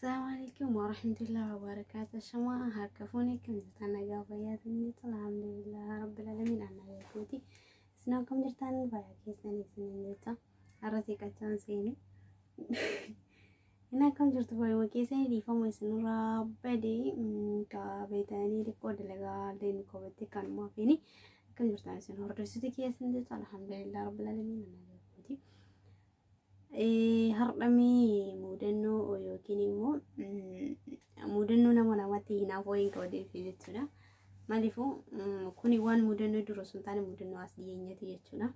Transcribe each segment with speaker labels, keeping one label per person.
Speaker 1: السلام عليكم ورحمة الله وبركاته. شما هركفوني كم جرتان قافيات الحمد لله رب العالمين. أنا يكوتي سناكم جرتان بايا سنين جرتا أرتي كتان سيني هنا كم جرت بايا وكيسني دي فما سنورا بدي كبيتاني ريكورد لغا لين كوبتي كان ما فيني كم جرتان سنور رسيتي كيسن جرتا الحمد لله رب العالمين. أنا يكوتي هرمي مودنو ويوكينيمو مودنو نموناماتي هنافوين كودي في جتنا مالفو كوني وان مودنو درسنتاني مودنو أصلينيتي جتنا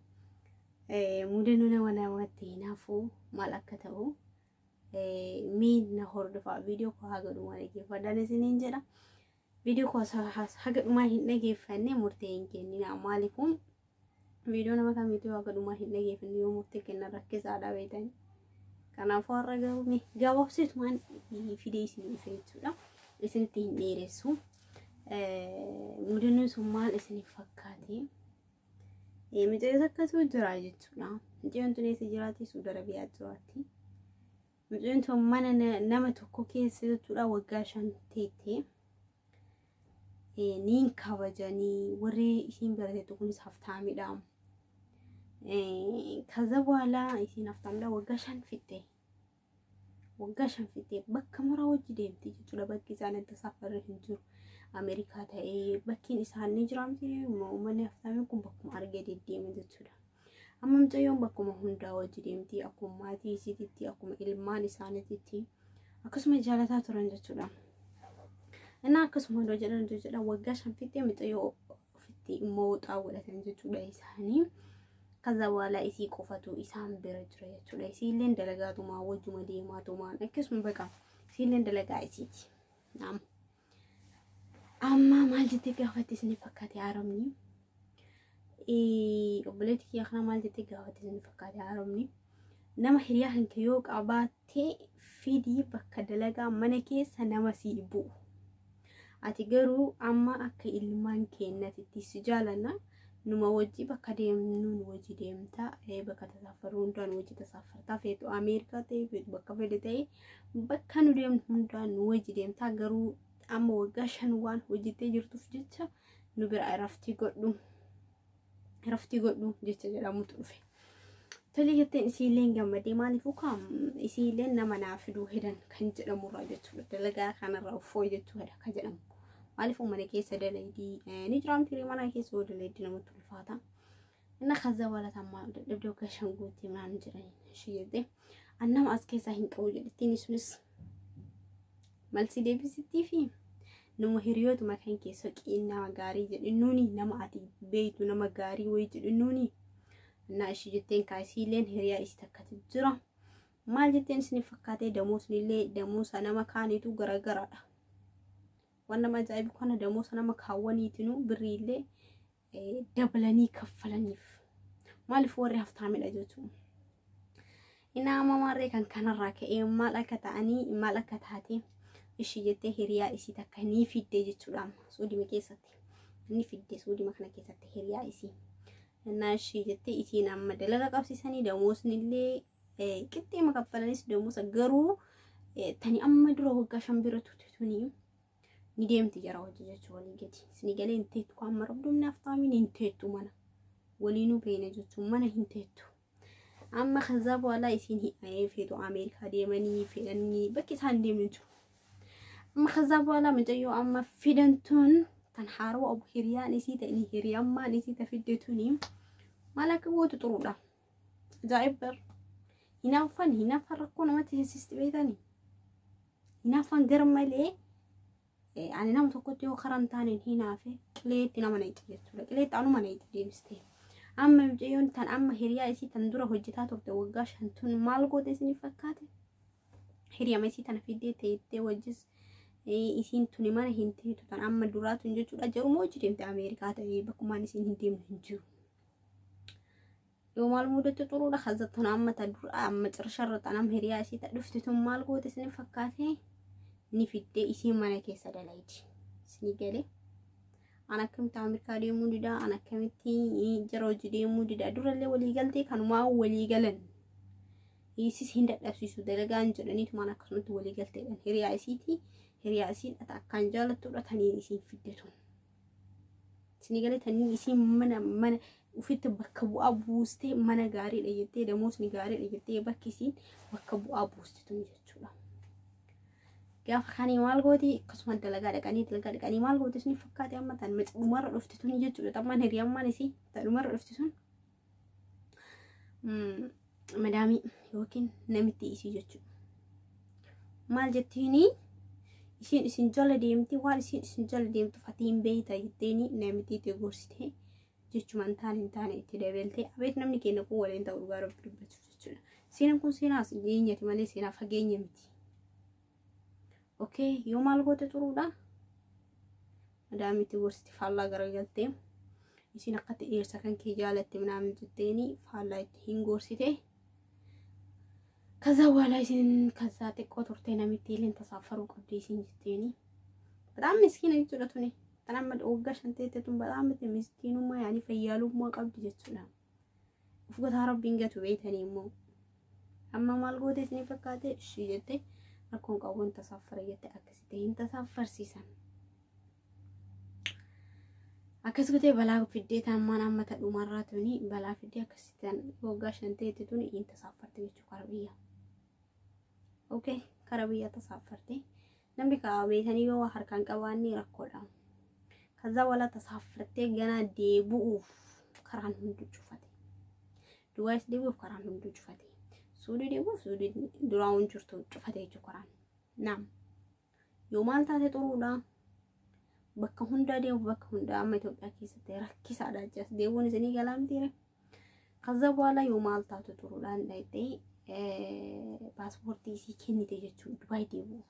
Speaker 1: مودنو نموناماتي هنافو مالكتاو مين نهور دفع فيديو كو هاغدو مالكي فداني سنين جدا فيديو كو هاغدو ما هنجي فني مرتين كنينا مالكم فيديو نما كميتو هاغدو ما هنجي فني يوم مرتين كنا ركز على بيتاني كان فورا جاوبني جواب سيت مان في ديسي نفيتولا اسن تين ديرسو مودنو سمال اسن فكاتي متى زكاتو دراجتولا جونتو نيس جراتي سودر بياتواتي مجونتو من نما توكوكي سيتولا وغاشان تيتي نين كاوجاني وري اسين براتو كونس حفتامي دام كذا ولا يصير نفتم له وقاشن فيتي بك مرة وجدين تيجي تلا بك إذا أنت سافر هنجر أمريكا تاي بكين إسهال نجرام تي ومن يفتم يكون بكم أرجع الدين من تلا أما متى يوم بكم هندا وجدين تي أكون ما تي سيتي تي أكون إلمان إسانة تي أقسم جالتها ترنج تلا أنا أقسم رجلا وقاشن فيتي متى يوم فيتي موت أول تنج تلا إساني كذا ولا إسي كفتو إسام برجرية تلا إسيلين دلقاتو ما وجو مديماتو ما نكسم بقى إسيلين دلقا إسيتي نعم. أما ما جتي قافتي سني فكاتي عرمني قبلتك يا أخنا ما جتي قافتي سني فكاتي عرمني نما حرياهن كيوك أباتي فيدي بكا دلقا منكي سنما سيبو أتقروا أما أكا إلمان كيناتي تسجالنا نما وجي بكديم نون وجي ديمتا بكا تسافرون دان وجي تسافرتا فيتو أمريكا تي فيتو بكا فيدتي بكا نديم دان وجي ديمتا غرو أما وغاشن وان وجي تي جرتو فجيتشا نبير رفتي قدو جيتشا جدا متوفي تلي يتين إسيلين جمدي مالي فوكام إسيلين نما نافدو هدن كان جدا مراجعتو دلقا كان الرافو جتو هدا كجدا مالفو من كيس دليدي نجرام تري من كيس ودليدي نمط الفاتا إن خذ ولا تما دبدو كشنقوتي من نجرين شيء ده أنا ما أسكيس هين كوجد تيني سنس مالسي دي بستي فيه نمو هريوت ما كان كيسك إنما غاري جد إنوني نما عتي بيت ونما غاري ويجد إنوني أنا أشي جتين كايسيلين هريا استكت الجرا مال جتين سنفكاتي دموس نيلي دموس أنا ما كانيتو غرا وانا ما جايب كنا دموس أنا مكهوني تنو بريلة دبلني كفلنيف مالي فوري هفتعمل أجوتو إنا ما مرة كان الراكي مالك تعني مالك تهاتي إيش جته هريا إيش تكني في الدجاج لام سودي مكيستي ني في الدجاج سودي مكنا كيستي هريا إيشي إنا إيش جته إيشي نام دلنا كابسي سني دموس نيلي كتير ما كفلنيس دموس أجرو تاني أما درو وقاشم بيرتو توني نديم تجارة وجهة ولي جدي سنيجالي انتهت كم ربنا نفتامين انتهتوا منا ولينو بين جتوا منا انتهتوا أما خزاب ولا يسين هي في دو أمريكا ديماني في أني بكيت هندي منتو أما خزاب ولا متجيو أما في دنتون تنحاروا أبو هريا نسيت إني هريا ما نسيت في الدتوني مالك هو تطرولا جايبر هنا فرقونا ما تهسست بيتاني هنا فن قرملي يعني نام تقولي خرن تاني هنا في قليت نام نيجي قليت أنا ما نيجي مستي أما بجيون تان أما هريا إسي تندورة هجتات وتوقعش هنتون مالقو تسني فكاتي هريا ما إسي تنفيدي تيتي وجز إسين توني ما نهنتي تان أما دورات نجو أجرو موجود إنت أمريكا تبي بكمان إسين هنتي منجو يوم المودة تطلو لخزتنا أما تدور أما ترشرت أنا هريا إسي تدفتتون مالقو تسني فكاتي نفيدي إسي مانا كيسا دلايتي سنيجالي أنا كنت أمريكا ديمو ديدا أنا كنتي جروج ديمو ديدا دور اللي ولي قلتي كانوا ما ولي قلن Isis hin dadhabsiisu dalagaan jedhaniitu maan akkasumatti walii galteedhaan hiriyaa isiin akkaan jaalattuudha taniin isiin fiddetu. Isin galee taniin isiin mana ufitti bakka bu'aa buustee mana gaariidha jettee damoosni gaariidha jettee bakki isiin bakka bu'aa buustitu jechuudha. Gaafa kanii maal gooti akkasuma dalagaa dhaqanii maal gooti isin fakkaate amma tan dhumarra dhuftituun jechuudha. Xammaan hiriyammaan isii dhumarra dhuftituun madaamii yookiin namitti isii jechuudha. Maal jettiini isin jala deemti waan isin jala deemtu fatiin beeyta jetteeni namitti itti gorsitee jechuun hin taane itti dabaltee abeet namni keenya kun waliin ta'u dhugaa rabbi dubbachuu jechuudha. Seenaan kun seenaas dhiyeenyati malee seenaa fageenya miti. Okay, yoo maal goote turuudha madaamii itti gorsiti faallaa garagaltee isin akka dhiirsa kan kee jaalatte ምናምን jetteeni faallaa itti hin gorsite. ከዛ በኋላ ይስን ከዛ ጥቆት ወርቴ ነሚት ይልን ተሳፈሩ ቅዱሲን ጅቴኒ በጣም ምስኪን ነው ይችላልቱኒ ተናመድ ወጋሽ እንተተቱን በጣም ምስኪኑማ ያኒ ፈያሉማ ቀብድ ጀቹና ኡፍጎታ ረቢን ገቱ ቤተኒሞ አማ ማልጎቴ ስኒ ፈካቴ እሺ ጀቴ አኮን ቀውን ተሳፈረ የተ አክስቴ ተሳፈር ሲሰን አከስኩቴ በላ ፍዴታ ማናመተ ዱማራቱኒ በላ ፍዴ አክስቴን ወጋሽ እንተተቱን ይንተሳፈርተ ጀቹ ቀርቢያ Okay, karabiya tasafarte. Namni ka beetanii yoo harkaan qabaanni rakkoodha. Kaza wala tasafarte gana deebuuf karaan hundu cufate. Duwwaas deebuuf karaan hundu cufate. Suudii deebuuf suudii duraan jirtu cufate jechuudha karaan. Naam. Yoo maal taate xuruudha. Bakka hunda deebu bakka hunda amma Itoophiyaa keessatti rakkisaadha jechuudha. Deebuun isinii galaamtiire. Kaza wala yoo maal taate xuruudha ndaayitee paaspoortii isii kennite jechuudha Dubaay deebuuf.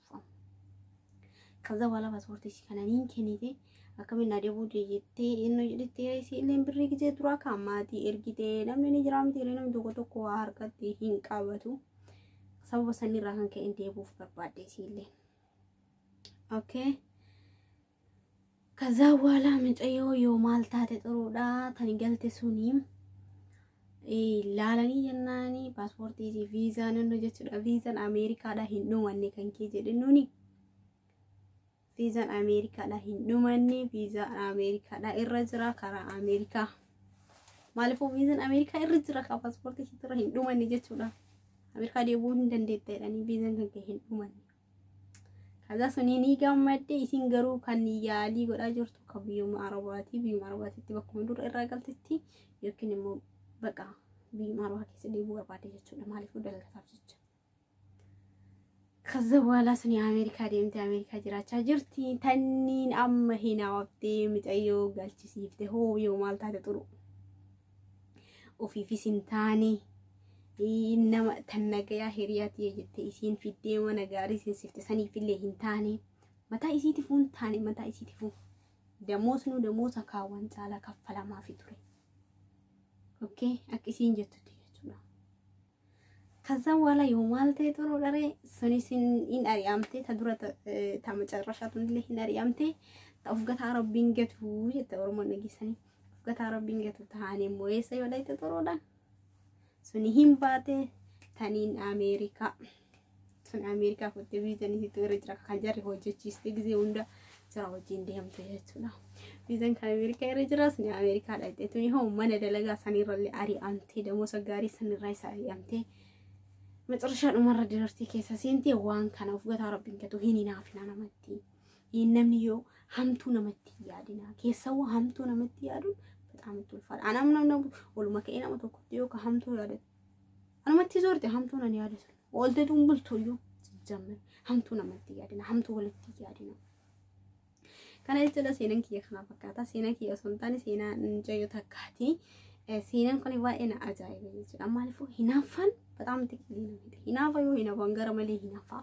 Speaker 1: Kaza wala paaspoortii isii kananiin kennite akkamiin deebuu jettee inni jedhee isiillee birrii gizee dura kaamaatii ergite namni ni jira miti namni tokko waa harkatti hin qabatu sababa sanirraa kan ka'e deebuuf barbaadde isiillee. Okay. Kaza wala mucayyoo yoo maal taate xuruudha tani galte suniim laalanii jennaani paaspoortii fi viizaa nanno jechuudha. Viizaan Ameerikaadha hin dhumanne kan kee jedhinnuuni. Viizaan Ameerikaadha hin dhumanne viizaan Ameerikaadha irra jira karaa Ameerikaa. Maaliifuu viizaan Ameerikaa irra jira ka paaspoortii irra hin dhumanne jechuudha. Ameerikaa deebuu hin dandeettedhani viizaan kan kee hin dhumanne. Kaza suni ni gammadde isin garuu kan yaalii godhaa jirtu ka biyyuma Arabaatiitti bakkuma dura irraa galtetti yookiin immoo Baqa biyyuma Arabaa keessa deebuu barbaade jechuudha. Maaliifuu dalagataaf jecha. Kaza wala suni Ameerikaa deemtee Ameerikaa jiraachaa jirti. Tanniin amma hinaaftee mucayyoo galchisiifte hoo yoo maal taate xuru. Ofiifis hin taane nama tan nagayaa hiriyaati jettee isiin fiddee mana gaarii sinsifte saniifillee hin taane mataa isiitiifuu hin taane mataa isiitiifuu damoos akaawwan caalaa kaffalamaa fi ture. Okay, akkisiin jettutti jechuudha. Kaza wala yoo maal ta'e xuru dharee sunis hin ari'amte ta dura ta macarrashaatuun illee hin ari'amte ta ufgataa rabbiin gatu jette Oromoon dhageessanii ufgataa rabbiin gatu taane immoo eessa yoo dhayte xuruudha. Suni hin baate taniin Ameerikaa. Sun Ameerikaa fuuttee viizaan isitti irra jira kan jarri hojjechiiste gizee hunda jira wajjin deemte jechuudha. Viizaan kan Ameerikaa irra jira suni Ameerikaa dhayte tuni hoo mana dalagaa sanirrallee ari'amtee damoosa gaarii sanirraa isa ari'amtee macarrashaa dhumarra dirartii keessa seentee waan kana ufgataa rabbiin gatu hin hinaafina namatti. Hin namni yoo hamtuu namatti yaadina keessawwa hamtuu namatti yaaduun በጣም ትልፋል አናምናም ወልማ ከእና መተኮቴዮ ከሀምቶ ያደ አንመቲ ዞርቴ ሀምቶ ነን ያደ ወልደቱን ብልቶዮ ሲጀመር ሀምቶ ነመት ያደና ሀምቶ ወልት ያደና kana jechuudha seenaan kiyya kana fakkaata seenaa kiyya osoo hin taane seenaa njayyo takkaati seenaan kun baay'ee na ajaa'iba jechuudha maaliifuu hinaaffaan በጣም ጥቂት ነው hinaafa yoo hinaafan gara malee hinaafa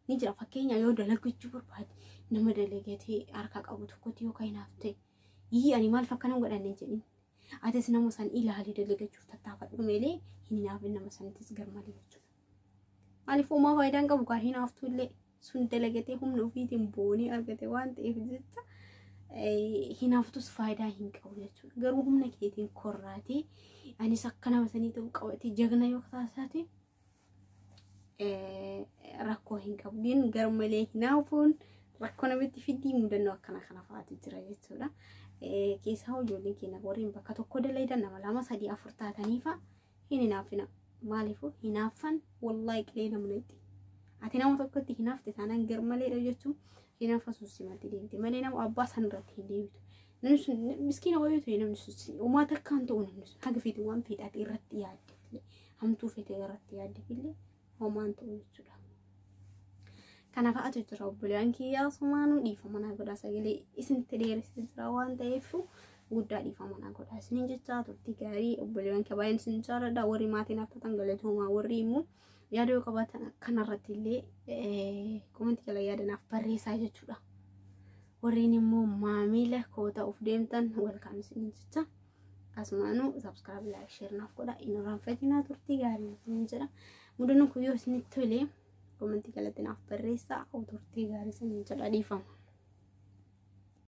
Speaker 1: ni jira fakkeenya yoo dalagachuu barbaade nama dalagatee harka qabu tokkotti yoo hinaafte yi animal fakkanaan godhanne jedhin ates nama san ilaali dalagachuuf tattaafadhu meelee hinaafin nama sanitis garmalee jechuudha maaliifuu ma faayidaan qabu ka hinaaftu illee sun dalagatee humna ofiitiin boonii argate waan ta'eef jecha hinaaftus faayidaa hin qabu jechuudha garuu humna keetiin korraatee anis akka nama sanii ta'uu qabate jagna yoo taasisate rakkoo hin qabdiin garmalee hinaafuun rakkoo namatti fidii mudannoo akkana kana fa'aatu jira jechuudha. Keessaa ijoolleen keenya warreen bakka tokko dalagan nama 2 3 4 taataniifa hin hinaafina. Maaliifuu hinaaffan wallahi qilee namnetti. Ati nama tokkotti hinaafte taanaan garmaleedha jechuun hinaafa suusimatti deemte malee nama abbaa san irratti hin deebitu. Namni sun miskiina wayii ta'e namni sun uummata akkaan ta'u namni sun haga fedhe waan fedhaate irratti yaadde hamtuu fedhe irratti yaadde illee homaan ta'u jechuudha. Kana fa'aatu jira obboleewwan kiyyaa sumaanuu dhiifama naa godhaa sagalee isinitti dheeressee jira waan ta'eef guddaa dhiifama naa godhaa isiniin jechaa turtii gaarii obboleewwan kee baay'een isin jaalladha warri maatiin haftan galatoomaa warri immoo yaada yoo qabaatan kanarratti illee komentii jala yaadanaaf barreessaa jechuudha. Warreen immoo maamila koo ta'uuf deemtan welcome isiniin jecha asumaanuu subscribe like share naaf godhaa hin irraanfatinaa turtii gaarii isiniin jedha. Mudannoo kun yoo isinitti tole komentii jalatti naaf barreessaa turtii gaarii isiniin jedha dhiifama.